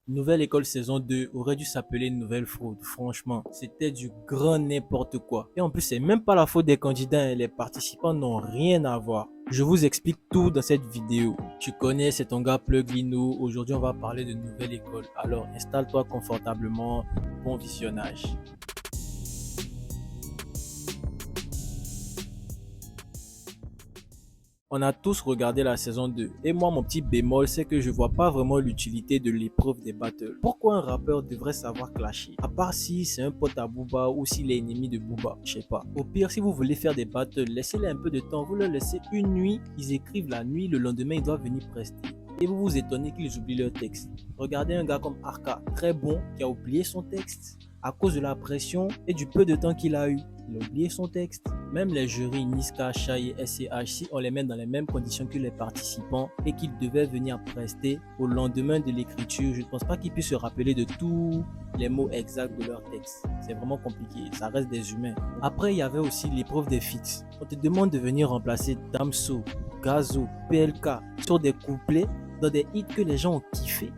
Nouvelle école saison 2 aurait dû s'appeler Nouvelle Fraude. Franchement, c'était du grand n'importe quoi. Et en plus, c'est même pas la faute des candidats, hein. Les participants n'ont rien à voir. Je vous explique tout dans cette vidéo. Tu connais, c'est ton gars Pluglino. Aujourd'hui, on va parler de nouvelle école. Alors, installe-toi confortablement. Bon visionnage. On a tous regardé la saison 2 et moi mon petit bémol c'est que je vois pas vraiment l'utilité de l'épreuve des battles. Pourquoi un rappeur devrait savoir clasher? À part si c'est un pote à Booba ou s'il est ennemi de Booba, je sais pas. Au pire si vous voulez faire des battles, laissez-les un peu de temps, vous leur laissez une nuit, ils écrivent la nuit, le lendemain ils doivent venir prester. Et vous vous étonnez qu'ils oublient leur texte. Regardez un gars comme Arca, très bon, qui a oublié son texte à cause de la pression et du peu de temps qu'il a eu. Il a oublié son texte. Même les jurys Niska, Shai et SCH, si on les met dans les mêmes conditions que les participants et qu'ils devaient venir prester au lendemain de l'écriture, je ne pense pas qu'ils puissent se rappeler de tous les mots exacts de leur texte. C'est vraiment compliqué, ça reste des humains. Après, il y avait aussi l'épreuve des feats. On te demande de venir remplacer Damso, Gazo, PLK sur des couplets dans des hits que les gens ont kiffé,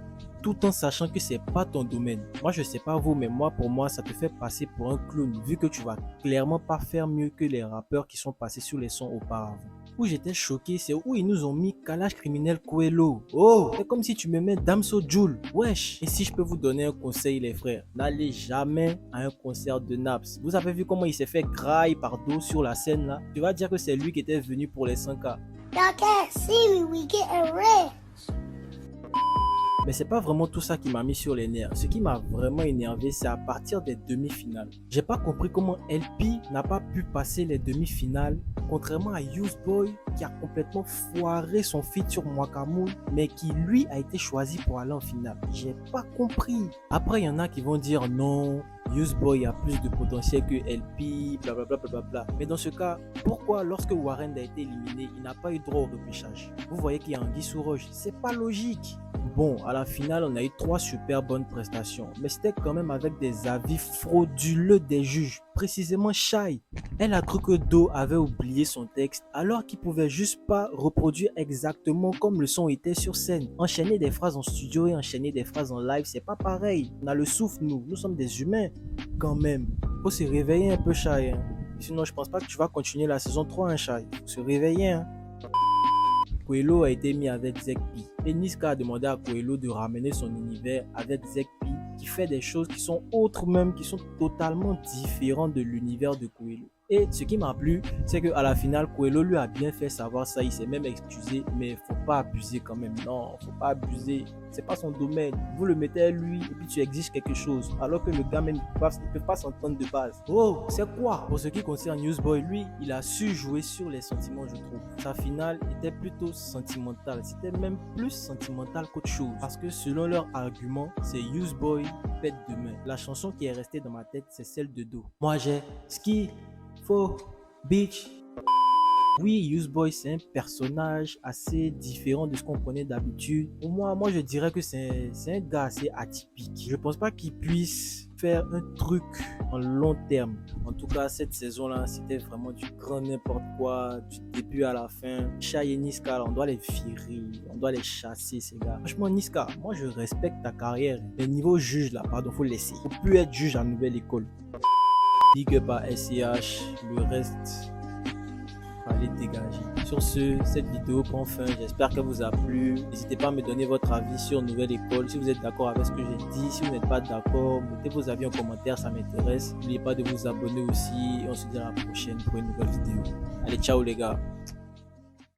tout en sachant que c'est pas ton domaine. Moi je sais pas vous, mais moi pour moi ça te fait passer pour un clown vu que tu vas clairement pas faire mieux que les rappeurs qui sont passés sur les sons auparavant. Où j'étais choqué, c'est où ils nous ont mis Kalash Criminel Coelho. Oh, c'est comme si tu me mets Damso Joule. Wesh. Et si je peux vous donner un conseil les frères, n'allez jamais à un concert de Naps. Vous avez vu comment il s'est fait graille par dos sur la scène là? Tu vas dire que c'est lui qui était venu pour les 100K. Y'all can't see me, we getting rich. Mais c'est pas vraiment tout ça qui m'a mis sur les nerfs. Ce qui m'a vraiment énervé, c'est à partir des demi-finales. J'ai pas compris comment LP n'a pas pu passer les demi-finales, contrairement à Useboy qui a complètement foiré son feat sur Mwakamoon, mais qui lui a été choisi pour aller en finale. J'ai pas compris. Après, il y en a qui vont dire non, Useboy a plus de potentiel que LP, blablabla. Bla bla bla. Mais dans ce cas, pourquoi lorsque Warren a été éliminé, il n'a pas eu droit au repêchage? Vous voyez qu'il y a Anguille sous roche. C'est pas logique. Bon, à la finale, on a eu 3 super bonnes prestations, mais c'était quand même avec des avis frauduleux des juges, précisément Shai. Elle a cru que Do avait oublié son texte alors qu'il pouvait juste pas reproduire exactement comme le son était sur scène. Enchaîner des phrases en studio et enchaîner des phrases en live, c'est pas pareil. On a le souffle, nous sommes des humains quand même. Faut se réveiller un peu Shai, hein. Sinon je pense pas que tu vas continuer la saison 3, hein, Shai. Faut se réveiller, hein. Coelho a été mis avec Zekpi. Et Niska a demandé à Coelho de ramener son univers avec Zekpi qui fait des choses qui sont autres même, qui sont totalement différentes de l'univers de Coelho. Et ce qui m'a plu, c'est qu'à la finale, Coelho lui a bien fait savoir ça, il s'est même excusé, mais faut pas abuser quand même, non, faut pas abuser, c'est pas son domaine, vous le mettez à lui et puis tu exiges quelque chose, alors que le gars même ne peut pas s'entendre de base. Oh, c'est quoi? Pour ce qui concerne Newsboy, lui, il a su jouer sur les sentiments, je trouve. Sa finale était plutôt sentimentale, c'était même plus sentimental qu'autre chose, parce que selon leur argument, c'est Newsboy pète de main. La chanson qui est restée dans ma tête, c'est celle de Do. Moi j'ai ski. Faux, bitch. Oui, Useboy, c'est un personnage assez différent de ce qu'on connaît d'habitude. Pour moi, je dirais que c'est un gars assez atypique. Je pense pas qu'il puisse faire un truc en long terme. En tout cas, cette saison-là, c'était vraiment du grand n'importe quoi, du début à la fin. Shai et Niska, on doit les virer, on doit les chasser, ces gars. Franchement, Niska, moi, je respecte ta carrière. Mais niveau juge, là, pardon, faut le laisser. Faut plus être juge à nouvelle école. Big up à SCH, le reste, allez dégager. Sur ce, cette vidéo prend fin, j'espère qu'elle vous a plu. N'hésitez pas à me donner votre avis sur Nouvelle École, si vous êtes d'accord avec ce que j'ai dit. Si vous n'êtes pas d'accord, mettez vos avis en commentaire, ça m'intéresse. N'oubliez pas de vous abonner aussi et on se dit à la prochaine pour une nouvelle vidéo. Allez, ciao les gars.